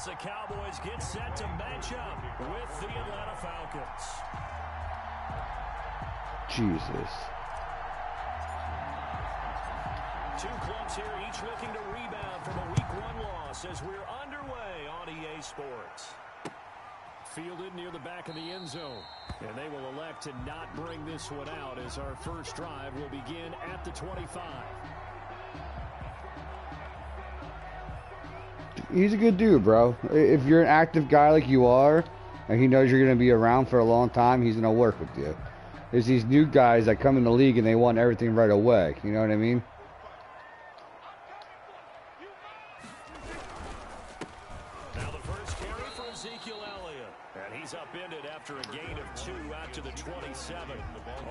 as the Cowboys get set to match up with the Atlanta Falcons. Jesus. Two clubs here, each looking to rebound from a Week 1 loss as we're underway on EA Sports. Fielded near the back of the end zone. And they will elect to not bring this one out as our first drive will begin at the 25. He's a good dude, bro. If you're an active guy like you are, and he knows you're going to be around for a long time, he's going to work with you. There's these new guys that come in the league and they want everything right away. You know what I mean? Now the first carry for Ezekiel Elliott. And he's upended after a gain of 2 out to the 27.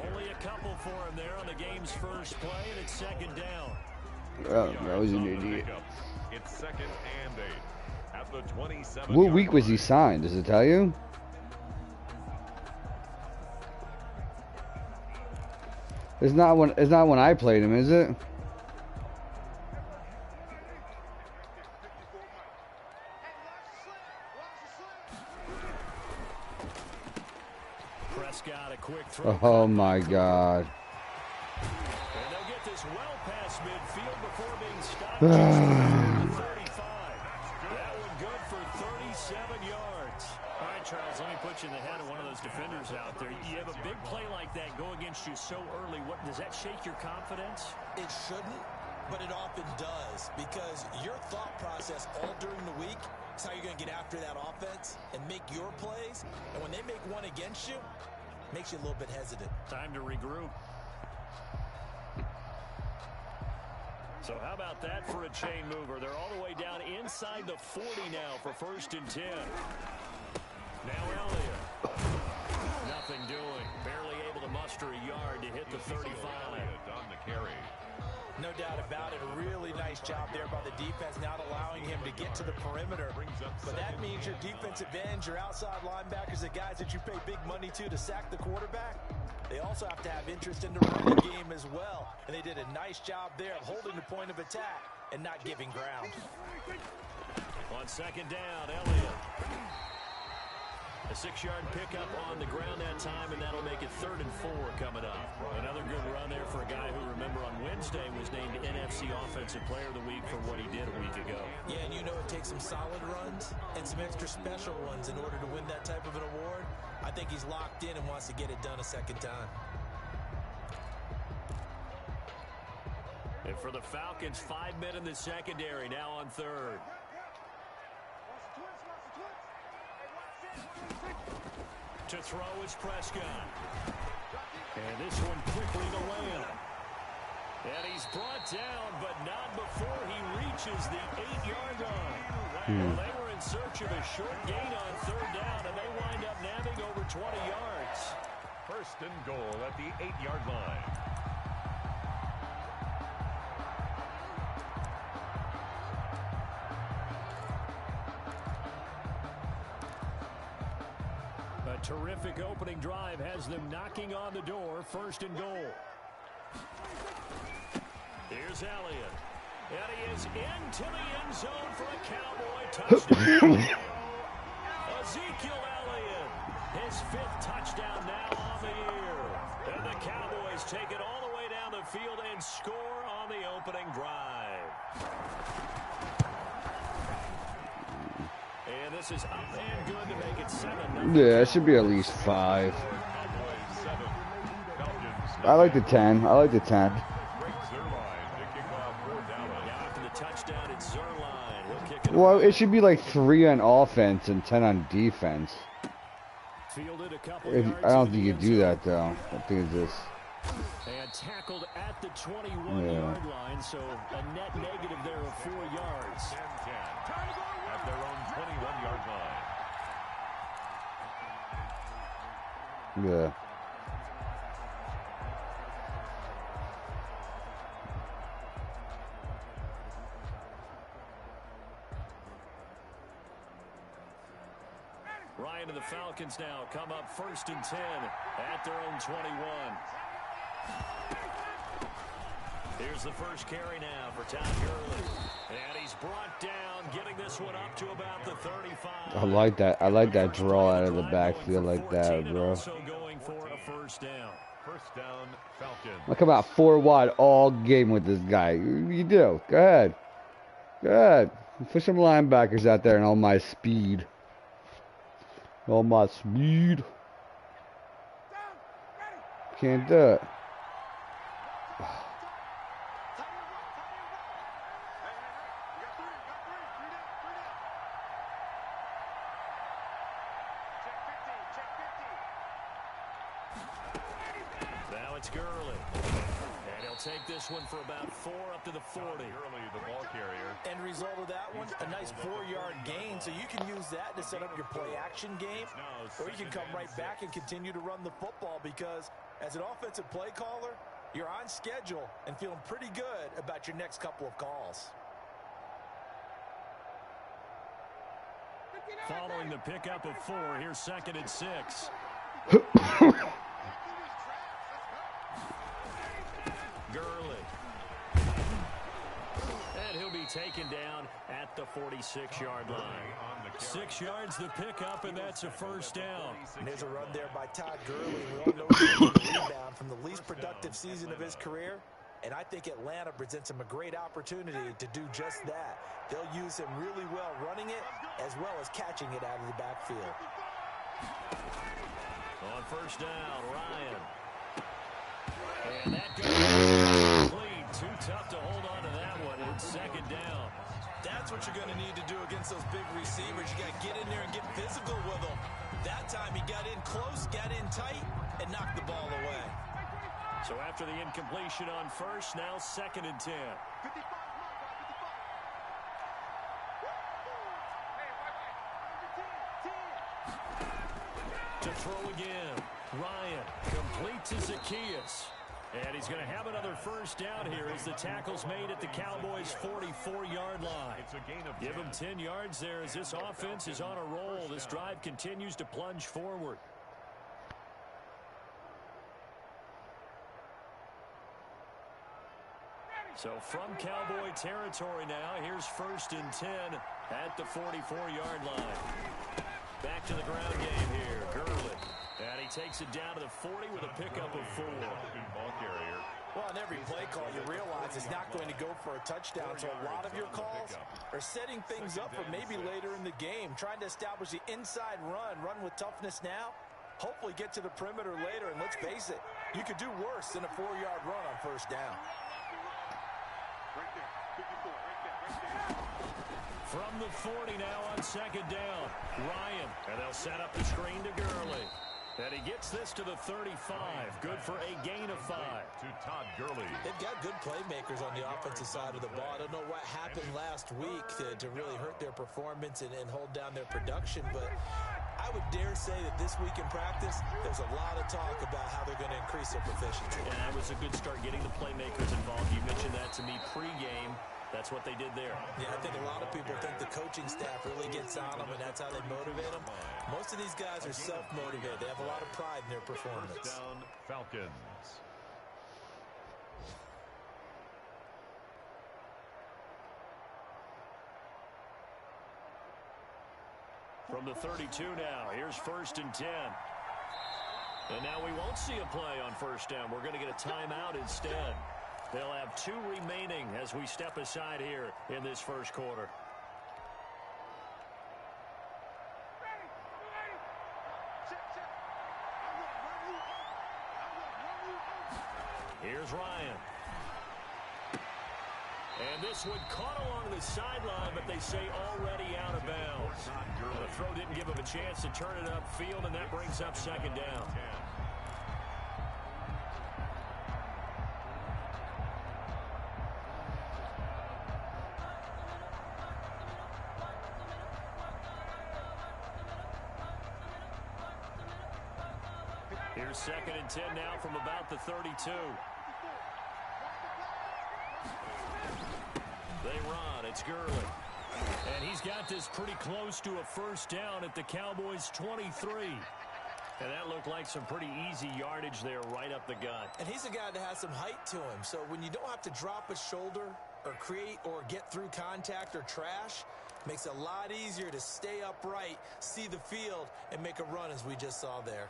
Only a couple for him there on the game's first play, and it's second down. Oh, that was an idiot. It's second and 8 at the 27. What week was he signed? Does it tell you? It's not when I played him, is it? Prescott, a quick throw. Oh my God. And they'll get this well past midfield before being stopped. 35. That one good for 37 yards. All right, Charles, let me put you in the head of one of those defenders out there. You have a big play like that go against you so early. What does that shake your confidence? It shouldn't, but it often does, because your thought process all during the week is how you're going to get after that offense and make your plays. And when they make one against you, it makes you a little bit hesitant. Time to regroup. So how about that for a chain mover? They're all the way down inside the 40 now for 1st and 10. Now Elliott. Nothing doing. Barely able to muster a yard to hit the 35. On the carry. No doubt about it. A really nice job there by the defense, not allowing him to get to the perimeter. But that means your defensive ends, your outside linebackers, the guys that you pay big money to sack the quarterback, they also have to have interest in the running game as well. And they did a nice job there of holding the point of attack and not giving ground. On second down, Elliott. A 6-yard pickup on the ground that time, and that'll make it 3rd and 4 coming up. Another good run there for a guy who, remember, on Wednesday was named NFC Offensive Player of the Week for what he did a week ago. Yeah, and you know it takes some solid runs and some extra special ones in order to win that type of an award. I think he's locked in and wants to get it done a second time. And for the Falcons, 5 men in the secondary, now on 3rd. To throw is Prescott. And this one quickly to land. And he's brought down, but not before he reaches the 8-yard line. Well, they were in search of a short gain on 3rd down, and they wind up nabbing over 20 yards. 1st and goal at the 8-yard line. A terrific opening drive has them knocking on the door. 1st and goal. Here's Elliott. And he is into the end zone for a Cowboy touchdown. Ezekiel Elliott, his 5th touchdown now on the year. And the Cowboys take it all the way down the field and score on the opening drive. And this is up and good to make it 7. Yeah, it should be at least 5. I like the 10. I like the 10. Well, it should be like 3 on offense and 10 on defense. I don't think you do that, though. I think it's just... And tackled at the 21-yard line, so a net negative there of 4 yards. At their own 21-yard line. Yeah. Ryan and the Falcons now come up 1st and 10 at their own 21. Here's the first carry now for Todd Gurley. And he's brought down, getting this one up to about the 35. I like that. I like that draw out of the backfield like that, bro. Also going for a first down. First down, Falcons. I come out 4 wide all game with this guy. You do. Go ahead. Go ahead. Put some linebackers out there and all my speed. All my speed. Can't do it. Now it's Gurley. And he'll take this one for about 4 up to the 40. Gurley, the ball carrier. End result of that one, a nice 4-yard gain. So you can use that to set up your play action game. Or you can come right back and continue to run the football because as an offensive play caller, you're on schedule and feeling pretty good about your next couple of calls. Following the pickup of 4, here's 2nd and 6. Gurley. And he'll be taken down at the 46-yard line. 6 yards the pickup, and that's a first down. And there's a run there by Todd Gurley. We all know he's the rebound from the least productive season of his career. And I think Atlanta presents him a great opportunity to do just that. They'll use him really well running it as well as catching it out of the backfield. On first down, Ryan. And that goes clean. Too tough to hold on to that one. It's 2nd down. That's what you're going to need to do against those big receivers. You got to get in there and get physical with them. That time he got in close, got in tight, and knocked the ball away. So after the incompletion on first, now 2nd and 10. To throw again. Ryan complete to Zacchaeus. And he's going to have another first down here as the tackle's made at the Cowboys' 44-yard line. It's a gain of 10. Give him 10 yards there as this offense is on a roll. This drive continues to plunge forward. So from Cowboy territory now, here's 1st and 10 at the 44-yard line. Back to the ground game here. Gurley. And he takes it down to the 40 with a pickup of 4. Good ball carrier. Well, on every play call, you realize it's not going to go for a touchdown. So a lot of your calls are setting things up for maybe later in the game, trying to establish the inside run with toughness now. Hopefully get to the perimeter later. And let's face it, you could do worse than a 4-yard run on first down. From the 40 now on 2nd down. Ryan. And they'll set up the screen to Gurley. And he gets this to the 35. Good for a gain of 5. To Todd Gurley. They've got good playmakers on the offensive side of the ball. I don't know what happened last week to really hurt their performance and hold down their production, but I would dare say that this week in practice, there's a lot of talk about how they're going to increase their proficiency. And that was a good start getting the playmakers involved. You mentioned that to me pregame. That's what they did there. Yeah, I think a lot of people think the coaching staff really gets on them, and that's how they motivate them. Most of these guys are self-motivated. They have a lot of pride in their performance. First down, Falcons. From the 32 now, here's 1st and 10. And now we won't see a play on first down. We're going to get a timeout instead. They'll have 2 remaining as we step aside here in this first quarter. Here's Ryan. And this one caught along the sideline, but they say already out of bounds. The throw didn't give him a chance to turn it upfield, and that brings up 2nd down. Here's 2nd and 10 now from about the 32. They run. It's Gurley. And he's got this pretty close to a first down at the Cowboys' 23. And that looked like some pretty easy yardage there right up the gut. And he's a guy that has some height to him. So when you don't have to drop a shoulder or create or get through contact or trash, makes it a lot easier to stay upright, see the field, and make a run as we just saw there.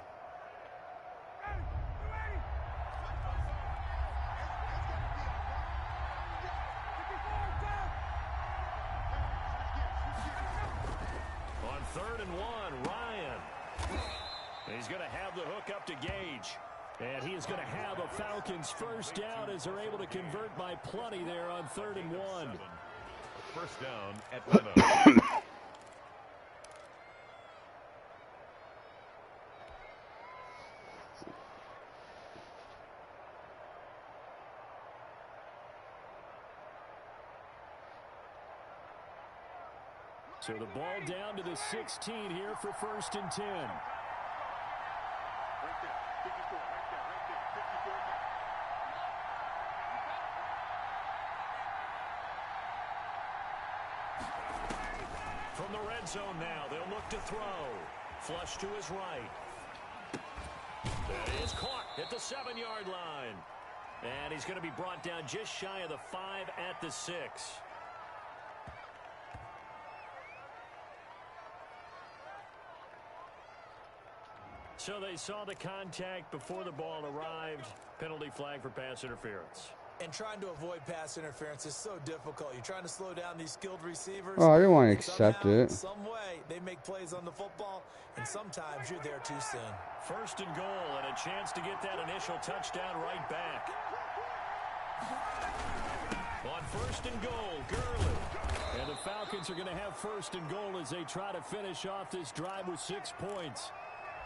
On 3rd and 1, Ryan. He's going to have the hook up to Gage. And he is going to have a Falcons first down as they're able to convert by plenty there on 3rd and 1. First down, Atlanta. So the ball down to the 16 here for 1st and 10. From the red zone now, they'll look to throw. Flush to his right. That is caught at the 7-yard line. And he's going to be brought down just shy of the 5 at the 6. So they saw the contact before the ball arrived. Penalty flag for pass interference. And trying to avoid pass interference is so difficult. You're trying to slow down these skilled receivers. Oh, I didn't want to accept somehow, it. Some way, they make plays on the football, and sometimes you're there too soon. 1st and goal, and a chance to get that initial touchdown right back. On 1st and goal, Gurley. And the Falcons are going to have 1st and goal as they try to finish off this drive with 6 points.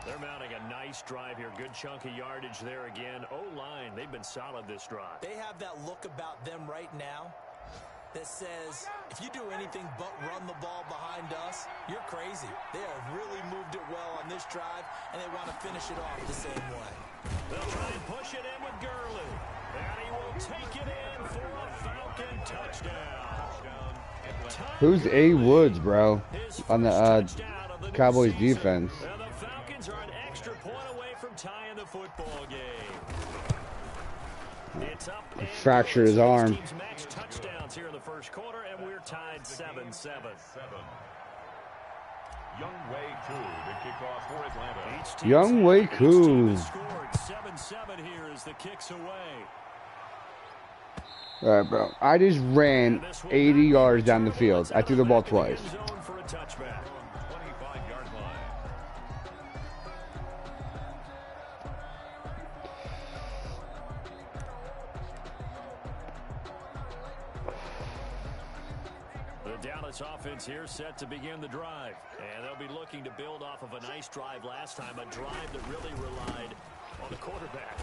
They're mounting a nice drive here. Good chunk of yardage there again. O-line, they've been solid this drive. They have that look about them right now that says, if you do anything but run the ball behind us, you're crazy. They have really moved it well on this drive, and they want to finish it off the same way. They'll try and push it in with Gurley. And he will take it in for a Falcon touchdown. Who's A. Woods, bro, on the Cowboys defense? Are an extra point away from tying the football game. It's up and Fractured his arm. teams match touchdowns here in the 1st quarter, and we're tied 7-7. Young Wei Koo to kick off for Atlanta. Young Wei Koo. Scored 7-7 here as the kicks away. All right, bro. I just ran 80 yards down the field. I threw the ball twice. For a touchback. 25-yard line. The Dallas offense here set to begin the drive. And they'll be looking to build off of a nice drive last time, a drive that really relied on the quarterback.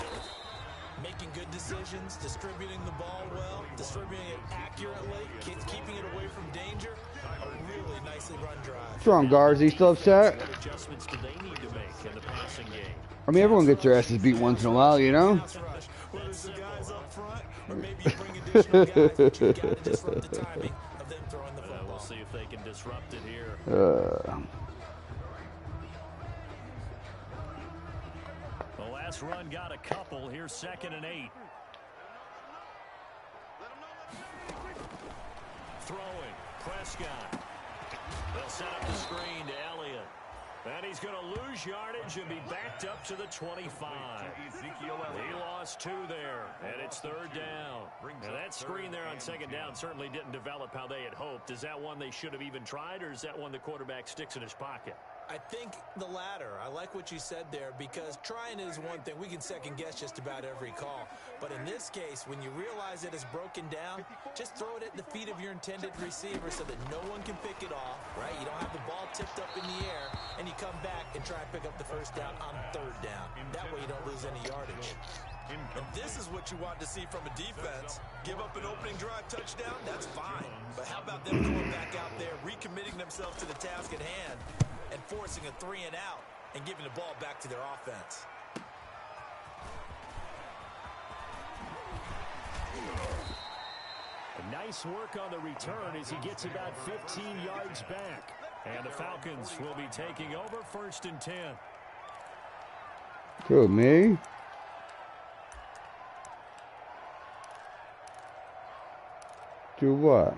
Making good decisions, distributing the ball well, distributing it accurately, keeping it away from danger. A really nicely run drive. What's wrong, guards? Are you still upset? What adjustments do they need to make in the passing game? I mean, everyone gets their asses beat once in a while, you know? Whether it's the guys up front, or maybe you bring additional guys, but you got to disrupt the timing of them throwing the football. We'll see if they can disrupt it here. The last run got a couple. Here's 2nd and 8. Throwing. Prescott. They'll set up the screen to Elliott. And he's going to lose yardage and be backed up to the 25. He lost 2 there, and it's 3rd down. Now that screen there on 2nd down certainly didn't develop how they had hoped. Is that one they should have even tried, or is that one the quarterback sticks in his pocket? I think the latter. I like what you said there, because trying is one thing. We can second guess just about every call. But in this case, when you realize it is broken down, just throw it at the feet of your intended receiver so that no one can pick it off, right? You don't have the ball tipped up in the air, and you come back and try and pick up the 1st down on 3rd down. That way you don't lose any yardage. And this is what you want to see from a defense. Give up an opening drive touchdown, that's fine. But how about them going back out there, recommitting themselves to the task at hand, and forcing a 3 and out and giving the ball back to their offense. Nice work on the return as he gets about 15 yards back. And the Falcons will be taking over 1st and 10. Who, me? Do what?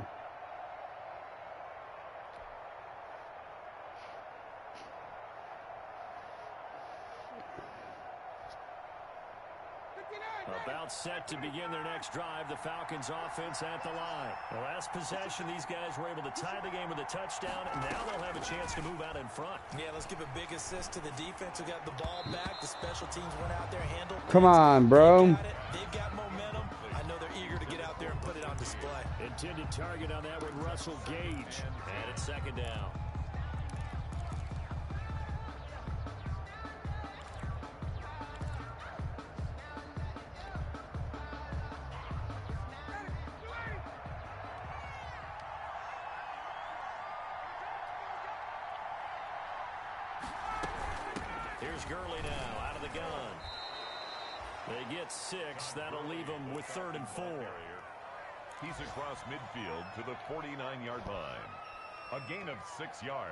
About set to begin their next drive. The Falcons offense at the line. The last possession, these guys were able to tie the game with a touchdown, and now they'll have a chance to move out in front. Yeah, let's give a big assist to the defense who got the ball back. The special teams went out there, handled things. Come on, bro. They've got momentum. I know they're eager to get out there and put it on display. Intended target on that one, Russell Gage. And it's second down. Here's Gurley now out of the gun. They get 6. That'll leave them with 3rd and 4. He's across midfield to the 49-yard line. A gain of 6 yards.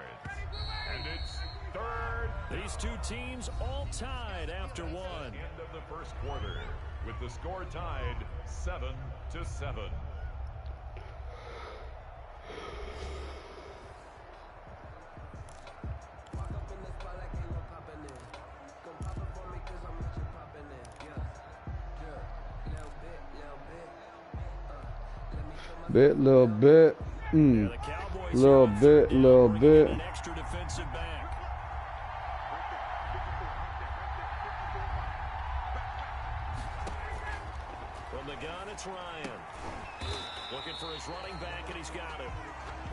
And it's 3rd. These two teams all tied after one. End of the first quarter with the score tied 7-7. Little bit. Little bit. An extra defensive back. From the gun, it's Ryan. Looking for his running back, and he's got it.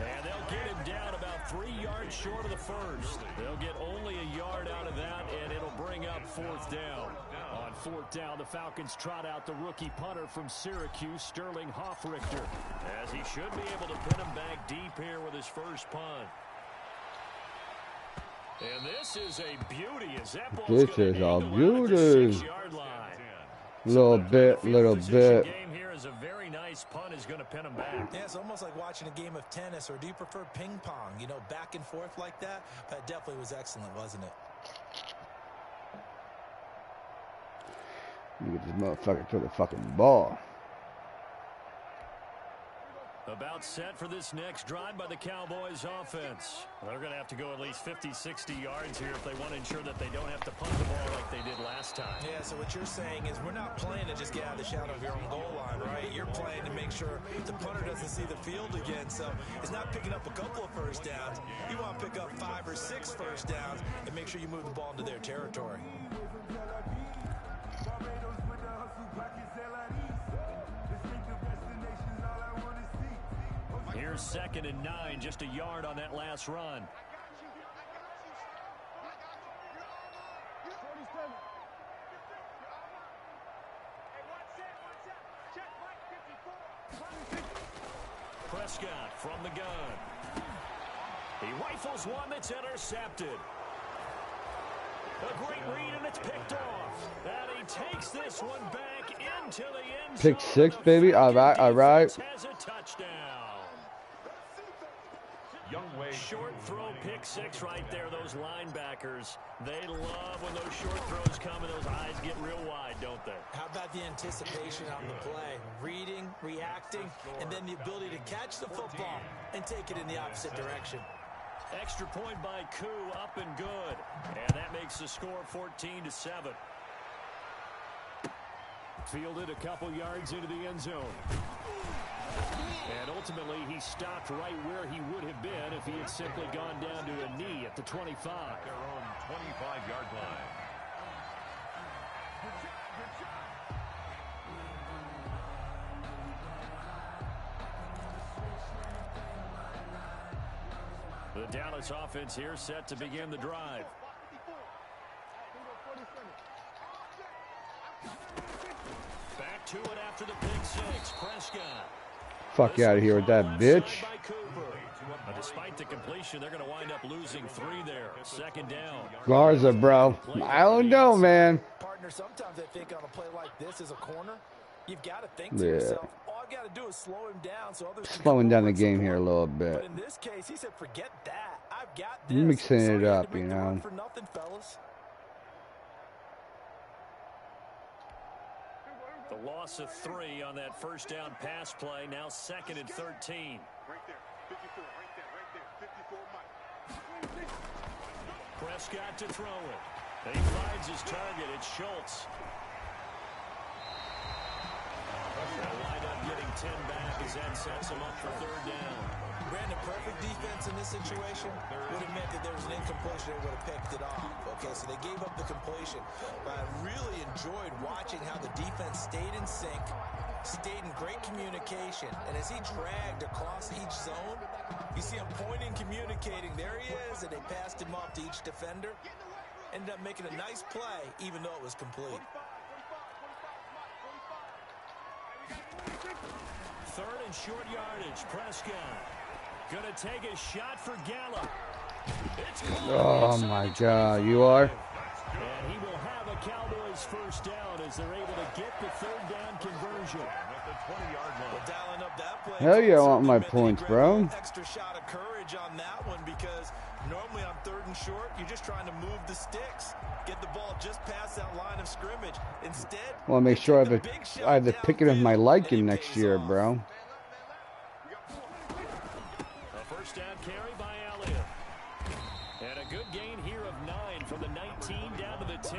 And they'll get him down about 3 yards short of the first. They'll get only a yard out of that, and it'll bring up 4th down. On 4th down, the Falcons trot out the rookie punter from Syracuse, Sterling Hoffrichter, as he should be able to pin him back deep here with his first punt. And this is a beauty. As that ball's This is a beauty. 6-yard line. Little bit. Game here is a very nice punt is going to pin him back. Yeah, it's almost like watching a game of tennis, or do you prefer ping pong? You know, back and forth like that? That definitely was excellent, wasn't it? You get this motherfucker to the fucking ball. About set for this next drive by the Cowboys offense. They're going to have to go at least 50, 60 yards here if they want to ensure that they don't have to punt the ball like they did last time. Yeah, so what you're saying is we're not playing to just get out of the shadow of your own goal line, right? You're playing to make sure the punter doesn't see the field again. So it's not picking up a couple of first downs. You want to pick up 5 or 6 first downs and make sure you move the ball into their territory. Here's 2nd and 9, just a yard on that last run. Prescott from the gun. He rifles one that's intercepted. A great read, and it's picked off. And he takes this one back into the end zone. Pick 6, baby. All right. Has a touchdown. Short throw, pick 6 right there. Those linebackers, they love when those short throws come and those eyes get real wide, don't they? How about the anticipation on the play? Reading, reacting, and then the ability to catch the football and take it in the opposite direction. Extra point by Koo, up and good. And that makes the score 14-7. Fielded a couple yards into the end zone. And ultimately, he stopped right where he would have been if he had simply gone down to a knee at the 25. Their own 25-yard line. The Dallas offense here set to begin the drive. Back to it after the pick 6. Prescott. Fuck out of here with that bitch. Despite the completion, they're going to wind up losing 3 there. 2nd down. Garza, bro. I don't know, man. Partner, sometimes I think on a play like this as a corner, you've got to think to yourself, all I've got to do is slow him down so others can Slowing down the game here a little bit. But in this case, he said, forget that. I've got this. Mixing So it he had up, to make you the run know. for nothing, fellas. loss of 3 on that first down pass play. Now 2nd and 13. Right there. 54. Right there. 54 Mike. Prescott to throw it. And he finds his target. It's Schultz. They'll wind up getting 10 back as that sets him up for 3rd down. Brandon, perfect defense in this situation would have meant that there was an incompletion. They would have picked it off. Okay, so they gave up the completion. But I really enjoyed watching how the defense stayed in sync, stayed in great communication. And as he dragged across each zone, you see him pointing, communicating. There he is, and they passed him off to each defender. Ended up making a nice play, even though it was complete. 3rd and short yardage. Prescott gonna take a shot for Gallup. It's Oh my God, you are? And he will have a Cowboys first down as they're able to get the 3rd down conversion. At the 20-yard line. Well, dialing up that play. Hell yeah, I want my meant that he points, grabbed bro. an extra shot of courage on that one because normally on 3rd and short, you're just trying to move the sticks, get the ball just past that line of scrimmage. Instead, Well, make sure I have the picking of my liking next year, bro. A first down carry by Elliott. And a good gain here of 9 from the 19 down to the 10.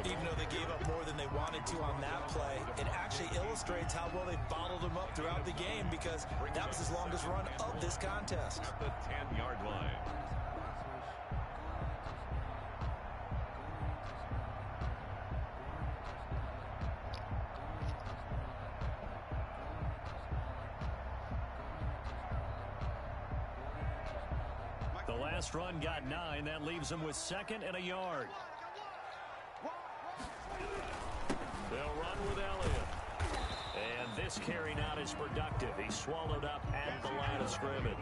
Even though they gave up more than they wanted to on that play, it actually illustrates how well they bottled them up throughout the game because that was his longest run of this contest. At the 10-yard line. The last run got 9. That leaves them with 2nd and a yard. They'll run with Elliott. And this carry not as productive. He's swallowed up at the line of scrimmage.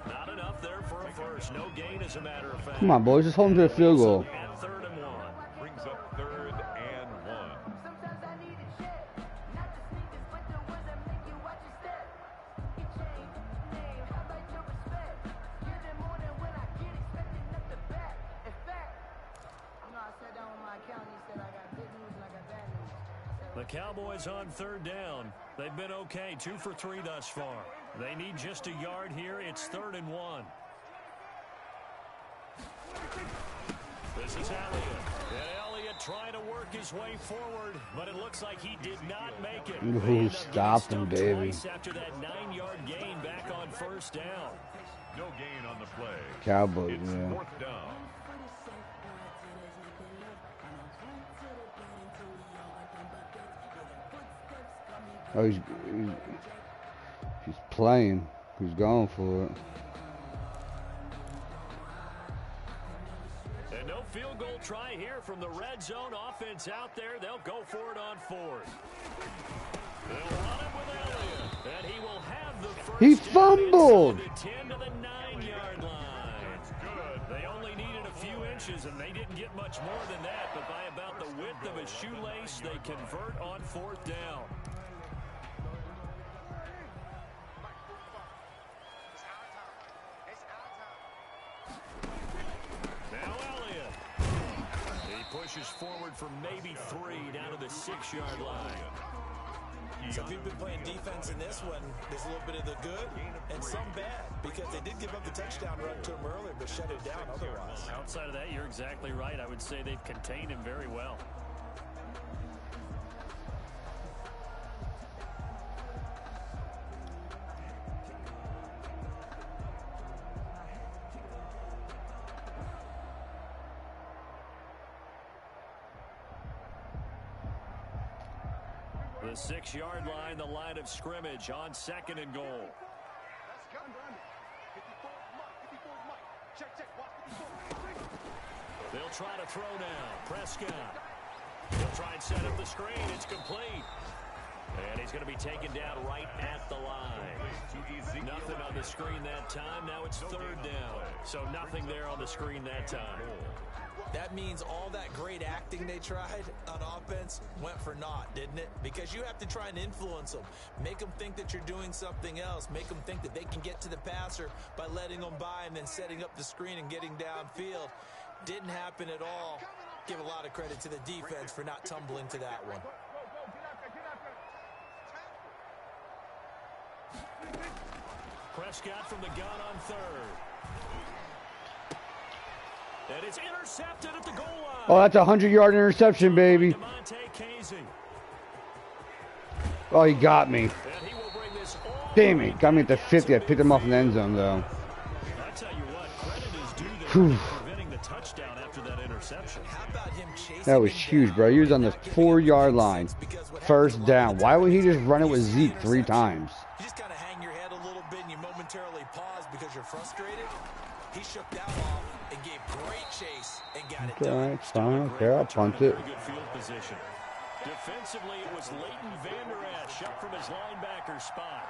Not enough there for a first. No gain, as a matter of fact. Come on, boys, just hold them to the field goal. At 3rd and 1. Brings up 3rd and 1. Sometimes I need a check, not the sneakers, but the ones that make you watch your step. Get changed, name, how about your respect? Give them more than when I get expecting up the back. In fact, I sat down with my accountant, he said I got good news and I got bad news. The Cowboys on 3rd down. They've been okay, 2 for 3 thus far. They need just a yard here. It's 3rd and 1. This is Elliott. And Elliott trying to work his way forward, but it looks like he did not make it. Ooh, They end up stop getting him, stumped baby. twice after that 9-yard gain back on 1st down. No gain on the play. Cowboys, It's yeah. 4th down. Oh, he's playing. He's going for it. And no field goal try here from the red zone offense out there. They'll go for it on 4th. They'll run it with Elliott. And he will have the first He down fumbled. inside the 10 to the 9-yard line. Good. They only needed a few inches, and they didn't get much more than that. But by about the width of a shoelace, they convert on 4th down. Now Elliott. He pushes forward for maybe 3 down to the 6-yard line. So if you've been playing defense in this one, there's a little bit of the good and some bad because they did give up the touchdown run to him earlier but shut it down otherwise. Outside of that, you're exactly right. I would say they've contained him very well. The 6-yard line, the line of scrimmage on 2nd and goal. They'll try to throw now. Prescott. He'll try and set up the screen. It's complete. And he's going to be taken down right at the line. Nothing on the screen that time. Now it's 3rd down. So nothing there on the screen that time. That means all that great acting they tried on offense went for naught, didn't it? Because you have to try and influence them. Make them think that you're doing something else. Make them think that they can get to the passer by letting them by and then setting up the screen and getting downfield. Didn't happen at all. Give a lot of credit to the defense for not tumbling to that one. Prescott from the gun on third. And it's intercepted at the goal line. Oh, that's a 100-yard interception, baby. Oh, he got me. Damn it. Got me at the 50. I picked him off in the end zone, though. I tell you what, credit is due there for preventing the touchdown after that interception. How about him chasing That was huge, bro. He was on the 4-yard line. First down. Why would he just run it with Zeke 3 times? You just kind of hang your head a little bit and you momentarily pause because you're frustrated. He shook that off and gave great chase and got it done. Okay, fine. Okay, I'll punt it. Very good field position. Defensively, it was Leighton Vander Esch up from his linebacker spot.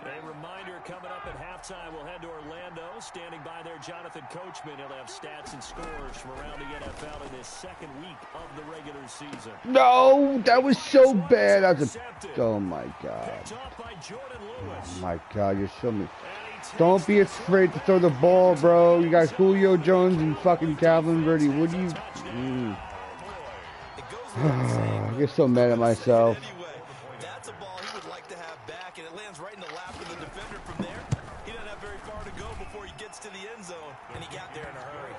A reminder coming up at halftime, we'll head to Orlando. Standing by there, Jonathan Coachman. He'll have stats and scores from around the NFL in his second week of the regular season. No, that was so bad. That was oh, my God. Oh, my God, you're so mean. Don't be afraid to throw the ball, bro. You got Julio Jones and fucking Calvin Ridley. What do you... I get so mad at myself. That's a ball he would like to have back, and it lands right in the lap of the defender from there. He doesn't have very far to go before he gets to the end zone, and he got there in a hurry.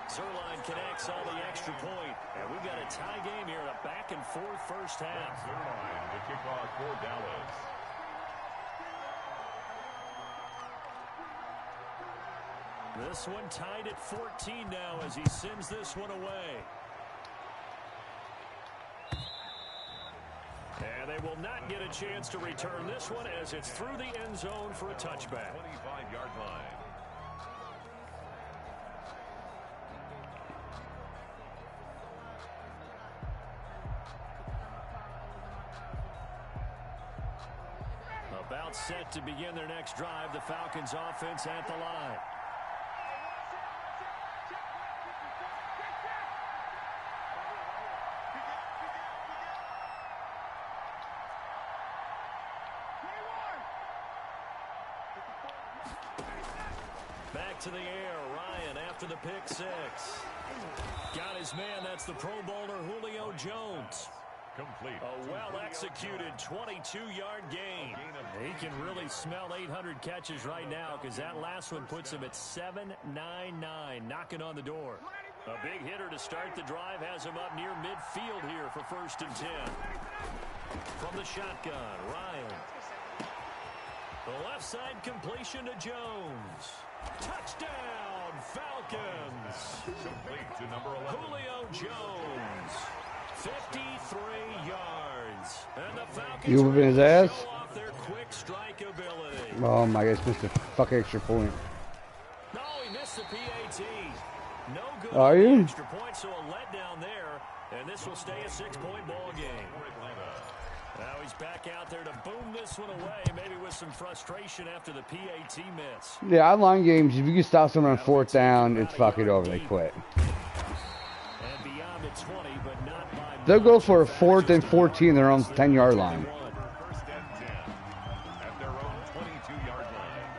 Zerline connects on the extra point, and we've got a tie game here, a back-and-forth first half. Zerline, the kickoff for Dallas. This one tied at 14 now as he sends this one away. And they will not get a chance to return this one as it's through the end zone for a touchback. 25-yard line. About set to begin their next drive, the Falcons offense at the line. Back to the air, Ryan after the pick six. Got his man, that's the Pro Bowler Julio Jones. Complete. A well-executed 22-yard gain. He can really smell 800 catches right now because that last one puts him at 799, knocking on the door. A big hitter to start the drive has him up near midfield here for 1st and 10. From the shotgun, Ryan. The left side completion to Jones. Touchdown, Falcons. Complete to number 11. Julio Jones. 53 yards. And the Falcons You whooping his ass? show off their quick strike ability. Oh, my God, missed a fucking extra point. No, he missed the PAT. No good. Are on the you? extra point, so a letdown there. And this will stay a 6-point ball game. Now he's back out there to boom this one away, maybe with some frustration after the PAT miss. Yeah, online games, if you can stop someone on 4th down, it's fucking over. They quit. And beyond the 20, but not by They'll go for a 4th and 14, their own 10-yard line. First and 10 at their own 22-yard line.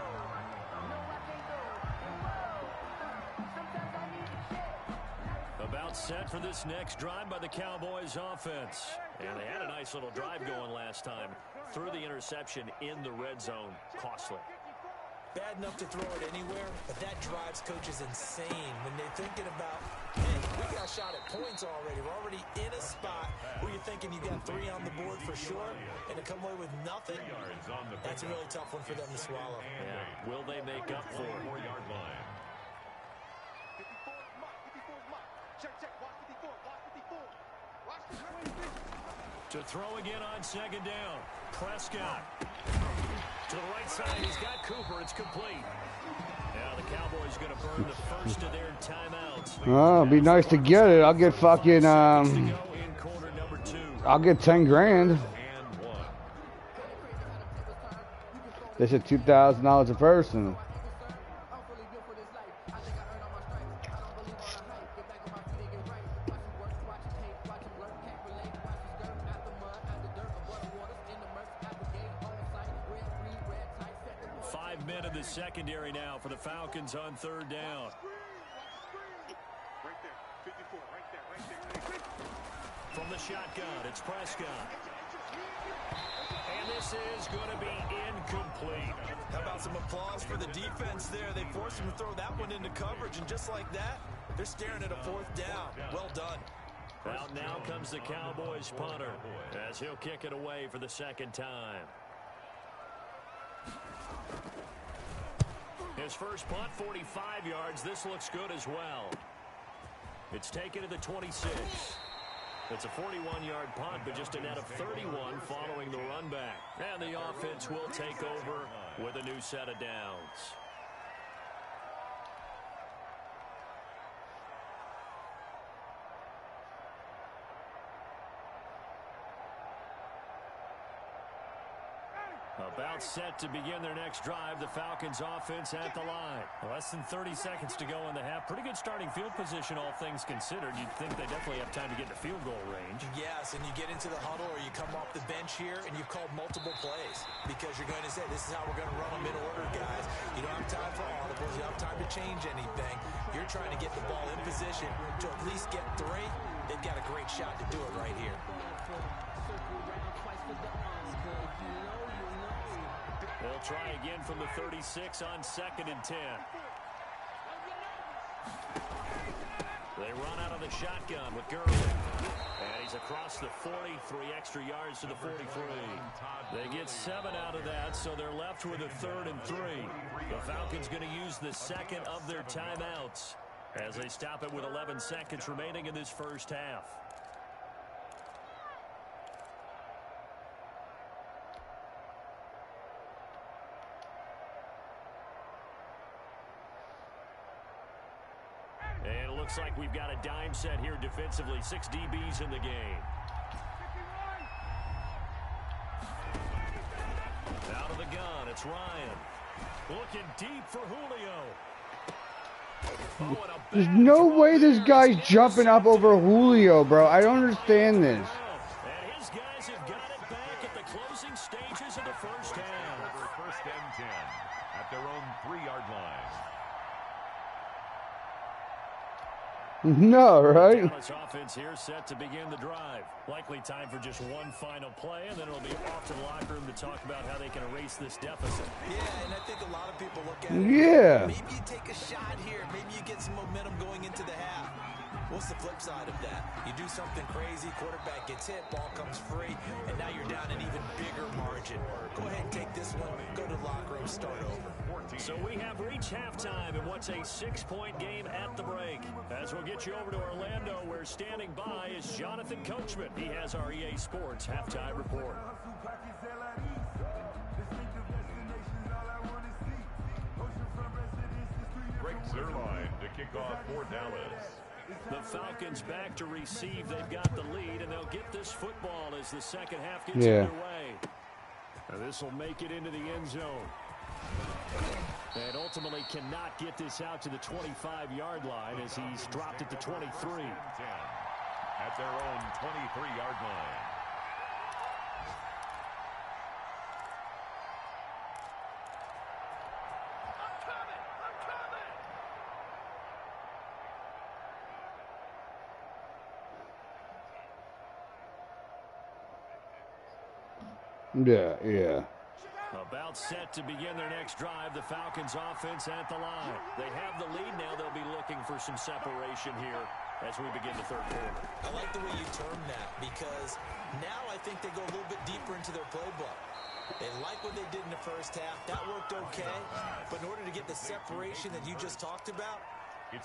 About set for this next drive by the Cowboys offense. And they had a nice little drive going last time. Threw the interception in the red zone. Costly. Bad enough to throw it anywhere, but that drives coaches insane when they're thinking about, hey, we got a shot at points already. We're already in a spot where you're thinking you got 3 on the board for sure, and to come away with nothing, that's a really tough one for them to swallow. Yeah. Will they make up for it? 4-yard line. To throw again on 2nd down. Prescott. To the right side, he's got Cooper. It's complete. Now the Cowboys going to burn the first of their timeouts. Oh, it'd be nice to get it. I'll get fucking, I'll get 10 grand. And 1. They said $2,000 a person. Secondary now for the Falcons on 3rd down. From the shotgun, it's Prescott. And this is going to be incomplete. How about some applause for the defense there? They forced him to throw that one into coverage, and just like that, they're staring at a 4th down. Well done. Out now comes the Cowboys punter as he'll kick it away for the 2nd time. His first punt, 45 yards. This looks good as well. It's taken to the 26. It's a 41-yard punt, but just a net of 31 following the run back. And the offense will take over with a new set of downs. About set to begin their next drive. The Falcons offense at the line. Less than 30 seconds to go in the half. Pretty good starting field position, all things considered. You'd think they definitely have time to get to field goal range. Yes, and you get into the huddle or you come off the bench here and you've called multiple plays because you're going to say, this is how we're going to run them in order, guys. You don't have time for audibles. You don't have time to change anything. You're trying to get the ball in position to at least get 3. They've got a great shot to do it right here. They'll try again from the 36 on 2nd and 10. They run out of the shotgun with Gurley. And he's across the 43 extra yards to the 43. They get 7 out of that, so they're left with a 3rd and 3. The Falcons going to use the 2nd of their timeouts as they stop it with 11 seconds remaining in this first half. And it looks like we've got a dime set here defensively. 6 DBs in the game. Out of the gun, it's Ryan. Looking deep for Julio. Oh, There's no way this guy's jumping up over Julio, bro. I don't understand this. And his guys have got it back at the closing stages of the first half. For 1st and 10 at their own 3-yard line. No, right? Dallas offense here set to begin the drive. Likely time for just one final play, and then it'll be off to the locker room to talk about how they can erase this deficit. Yeah, and I think a lot of people look at it. Yeah. Maybe you take a shot here. Maybe you get some momentum going into the half. What's the flip side of that? You do something crazy, quarterback gets hit, ball comes free, and now you're down an even bigger margin. Go ahead and take this one, go to the locker room, start over. So we have reached halftime in what's a 6-point game at the break. As we'll get you over to Orlando, where standing by is Jonathan Coachman. He has our EA Sports halftime report. Greg Zerline to kick off for Dallas. The Falcons back to receive. They've got the lead, and they'll get this football as the second half gets underway. This will make it into the end zone. And ultimately cannot get this out to the 25-yard line as he's dropped it to 23. At their own 23-yard line. Yeah. About set to begin their next drive. The Falcons offense at the line. They have the lead now. They'll be looking for some separation here as we begin the third quarter. I like the way you term that because now I think they go a little bit deeper into their playbook. They like what they did in the first half. That worked okay. But in order to get the separation that you just talked about,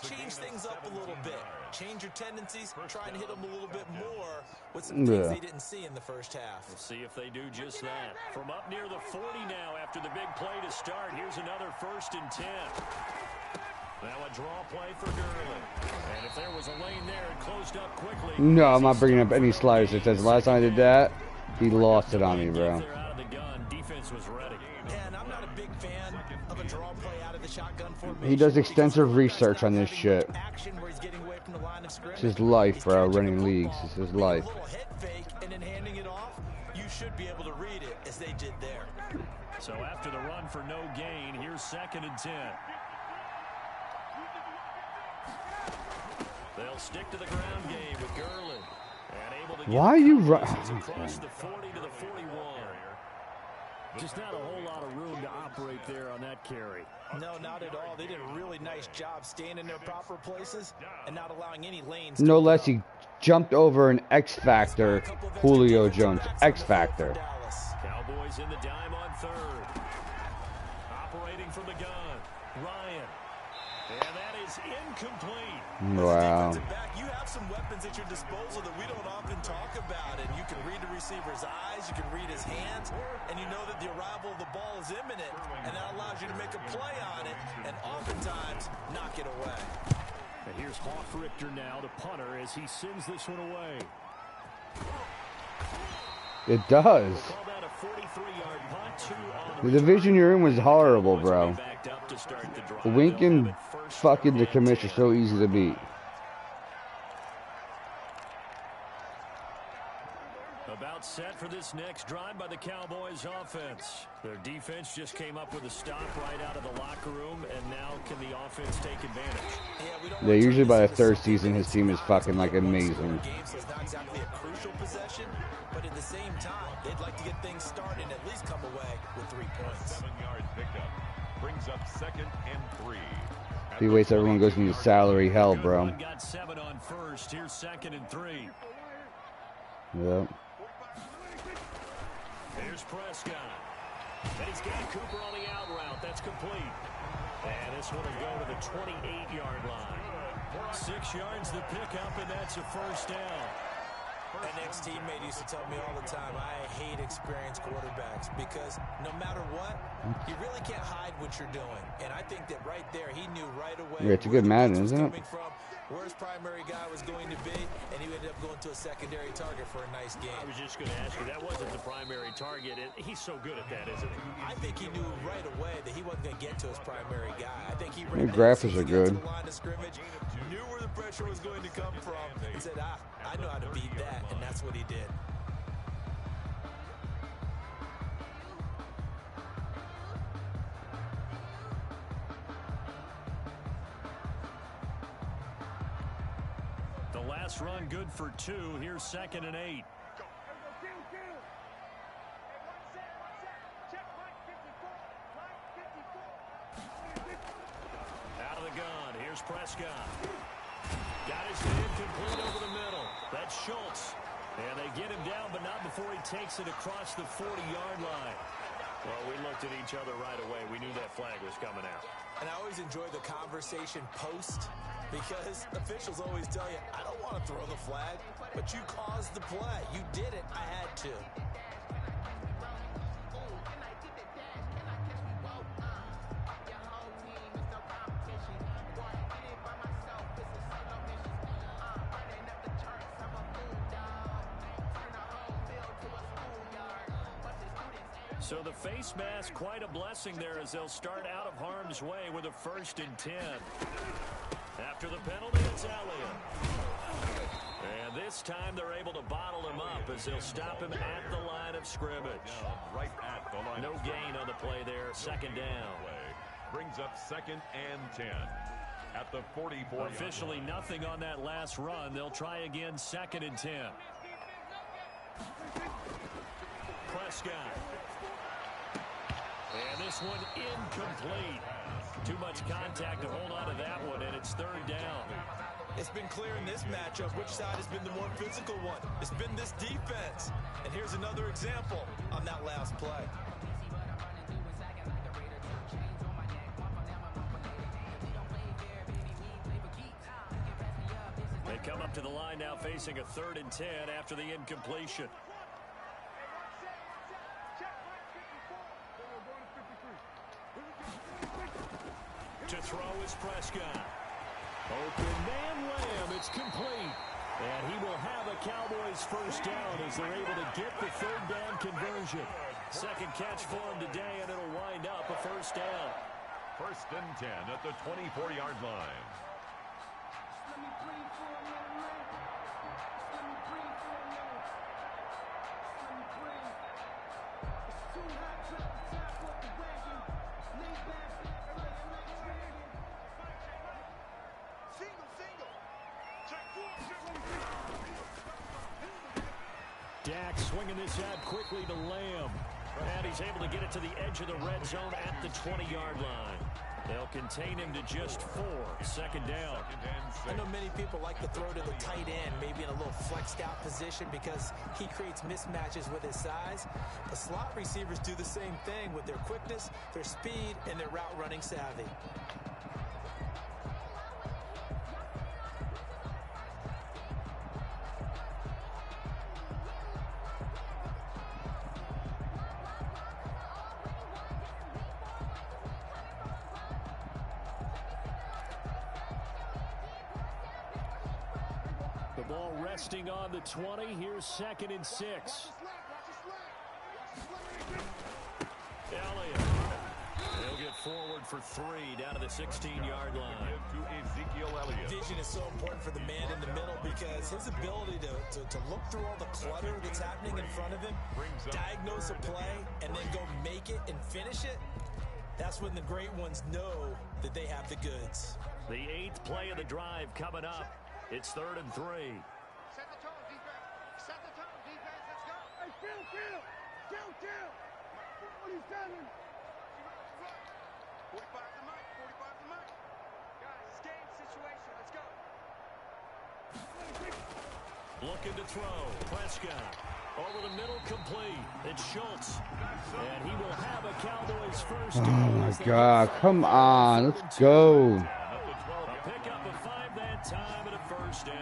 change things up a little bit. Change your tendencies. Try and hit them a little bit more with some things they didn't see in the first half. We'll see if they do just that. From up near the 40 now after the big play to start. Here's another 1st and 10. Now a draw play for Gurley. And if there was a lane there, it closed up quickly. No, I'm not bringing up any sliders. It says last time I did that, he lost it on me, bro. They're out of the gun. Defense was ready. And I'm not a big fan of a draw play out of the shotgun formation. He does extensive research on this shit. It's his life, bro, running leagues. It's his life. A little head fake and then handing it off, you should be able to read it as they did there. So after the run for no gain, here's 2nd and 10. They'll stick to the ground game with Gurley. And able to Why are you running? Across the 40 to the 41. Just not a whole lot of room to operate there on that carry. No, not at all. They did a really nice job staying in their proper places and not allowing any lanes. No less, he jumped over an X Factor, Julio Jones. X Factor. Cowboys in the dime on third. Operating from the gun. Ryan. And that is incomplete. Wow. You have some weapons at your disposal that we don't often talk about. And you can read the receiver's eyes, you can read his hands, and you know that the arrival of the ball is imminent. And that allows you to make a play on it and oftentimes knock it away. And here's Hoffrichter now, the punter, as he sends this one away. It does. We'll call that a 43-yard punt. 2 on The division you're in was horrible, bro. backed up to start the drive. Wink and fucking the commission are so easy to beat. About set for this next drive by the Cowboys offense. Their defense just came up with a stop right out of the locker room, and now can the offense take advantage? Yeah, usually by the third season, his team is fucking like amazing. Games is not exactly a crucial possession, but at the same time, they'd like to get things started and at least come away with 3 points. 7-yard pickup brings up 2nd and 3. He waits, everyone goes into salary hell, bro. Got 7 on first. Here's 2nd and 3. Yep. Here's Prescott. And he's got Cooper on the out route. That's complete. And this one will go to the 28-yard line. 6 yards the pickup, and that's a first down. An ex-teammate used to tell me all the time, I hate experienced quarterbacks because no matter what, you really can't hide what you're doing. And I think that right there, he knew right away Yeah, it's a good Madden, isn't it? Where his primary guy was going to be, and he ended up going to a secondary target for a nice game. I was just going to ask you, that wasn't the primary target. He's so good at that, isn't he? I think he knew right away that he wasn't going to get to his primary guy. I think he The graphics are good. to the line of scrimmage, knew where the pressure was going to come from, and said, I know how to beat that, and that's what he did. The last run good for 2. Here's 2nd and 8. Out of the gun. Here's Prescott. Got his hand complete over the middle. That's Schultz. And they get him down, but not before he takes it across the 40-yard line. Well, we looked at each other right away. We knew that flag was coming out. And I always enjoy the conversation post because officials always tell you, I don't want to throw the flag, but you caused the play. You did it. I had to. So the face mask, quite a blessing there as they'll start out of harm's way with a 1st and 10. After the penalty, it's Elliott. And this time they're able to bottle him up as they'll stop him at the line of scrimmage. Right at the line. No gain on the play there. 2nd down. Brings up 2nd and 10. At the 44. Officially nothing on that last run. They'll try again 2nd and 10. Prescott. And this one incomplete. Too much contact to hold on to that one, and it's 3rd down. It's been clear in this matchup which side has been the more physical one. It's been this defense. And here's another example on that last play. They come up to the line now facing a 3rd and 10 after the incompletion. To throw is Prescott. Open man Lamb. It's complete. And he will have a Cowboys 1st down as they're able to get the 3rd down conversion. 2nd catch for him today, and it'll wind up a 1st down. 1st and 10 at the 24-yard line. Dak swinging this out quickly to Lamb. And he's able to get it to the edge of the red zone at the 20-yard line. They'll contain him to just 4. Second down. I know many people like to throw to the tight end, maybe in a little flexed out position because he creates mismatches with his size. The slot receivers do the same thing with their quickness, their speed, and their route running savvy. Ball resting on the 20. Here's 2nd and 6. Elliott. He'll get forward for 3 down to the 16-yard line. To Ezekiel Elliott. Vision is so important for the man in the middle because his ability to look through all the clutter that's happening in front of him, diagnose a play, and then go make it and finish it, that's when the great ones know that they have the goods. The 8th play of the drive coming up. It's 3rd and 3. Set the tone, defense. Set the tone, defense. Let's go. Hey, Kill. 47. 45 to Mike. 45 to Mike. Guys, it's game situation. Let's go. Looking to throw. Prescott. Over the middle, complete. It's Schultz. And he will have a Cowboys first. Oh, my God. Come on. Let's go. A pickup of 5 that time and a first down.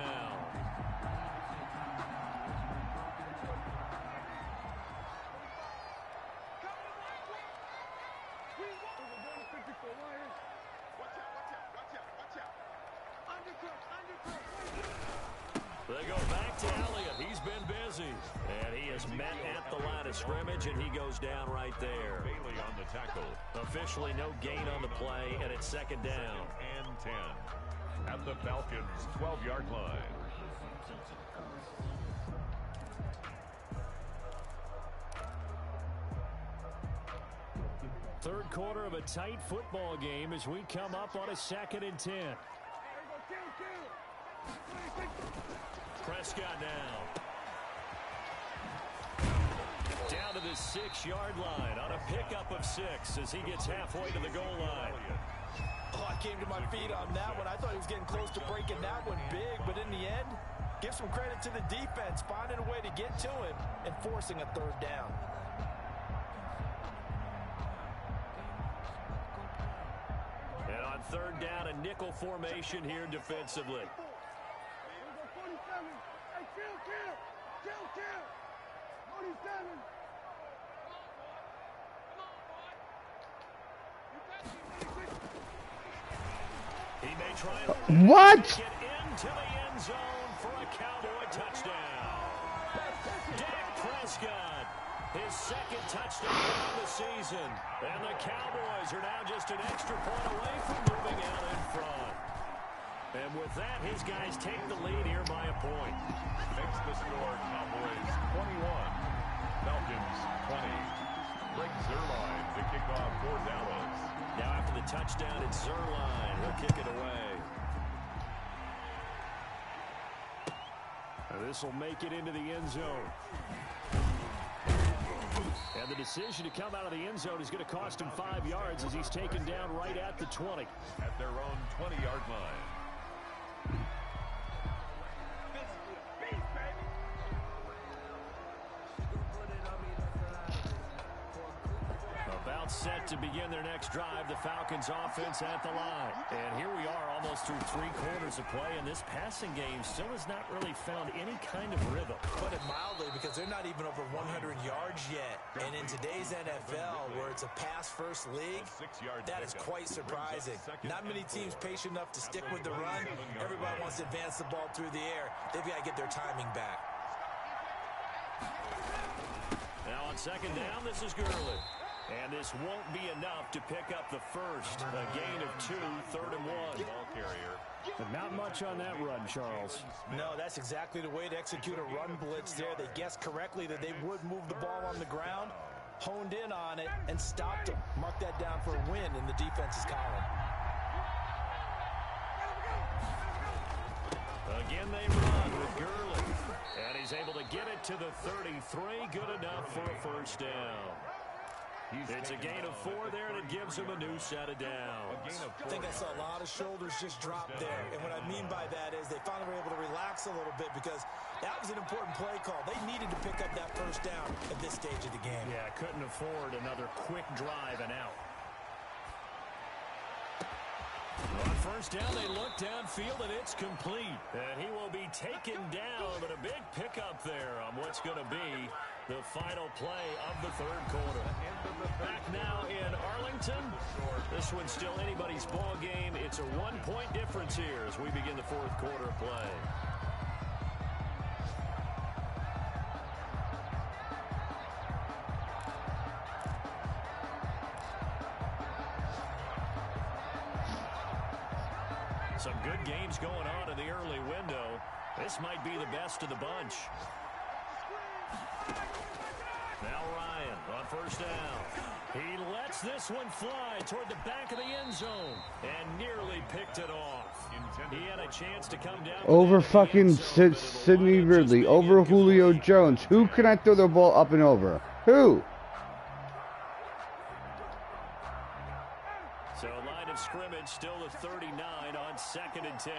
They go back to Elliott. He's been busy. And he is met at the line of scrimmage, and he goes down right there. Bailey on the tackle. Officially no gain on the play, and it's 2nd down. And 10. At the Falcons' 12-yard line. Third quarter of a tight football game as we come up on a 2nd and 10. Prescott now. Down to the 6-yard line on a pickup of 6 as he gets halfway to the goal line. Oh, I came to my feet on that one. I thought he was getting close to breaking that one big, but in the end, give some credit to the defense, finding a way to get to him and forcing a 3rd down. And on 3rd down, a nickel formation here defensively. He may try and What? get into the end zone for a Cowboy touchdown. Dak Prescott, his 2nd touchdown of the season. And the Cowboys are now just an extra point away from moving out in front. And with that, his guys take the lead here by a point. Makes the score Cowboys 21. Falcons 20. Greg Zuerlein to kick off for Dallas. Now after the touchdown, it's Zuerlein. He'll kick it away. This will make it into the end zone. And the decision to come out of the end zone is going to cost him 5 yards as he's taken down right at the 20. At their own 20-yard line. About set to begin their next drive, the Falcons offense at the line. And here we are almost through 3 quarters of play, and this passing game still has not really found any kind of rhythm. Put it mildly, because they're not even over 100 yards yet. And in today's NFL, where it's a pass-first league, that is quite surprising. Not many teams patient enough to stick with the run. Everybody wants to advance the ball through the air. They've got to get their timing back. Now on 2nd down, this is Gurley. And this won't be enough to pick up the first. A gain of 2, 3rd and 1. Ball carrier. But not much on that run, Charles. No, that's exactly the way to execute a run blitz there. They guessed correctly that they would move the ball on the ground, honed in on it, and stopped them. Mark that down for a win in the defense's column. Again, they run with Gurley. And he's able to get it to the 33. Good enough for a first down. It's a gain of 4 there, and it gives him a new set of downs. I think I saw a lot of shoulders just drop there. And what I mean by that is they finally were able to relax a little bit because that was an important play call. They needed to pick up that first down at this stage of the game. Yeah, couldn't afford another quick drive and out. On first down, they look downfield, and it's complete. And he will be taken down, but a big pickup there on what's going to be the final play of the third quarter. Back now in Arlington. This one's still anybody's ball game. It's a 1-point difference here as we begin the fourth quarter of play. Some good games going on in the early window. This might be the best of the bunch. Now Ryan on first down. He lets this one fly toward the back of the end zone and nearly picked it off. He had a chance to come down. Over fucking Sidney Ridley. Over Julio Jones. Who can I throw the ball up and over? Who? So line of scrimmage still the 39 on 2nd and 10.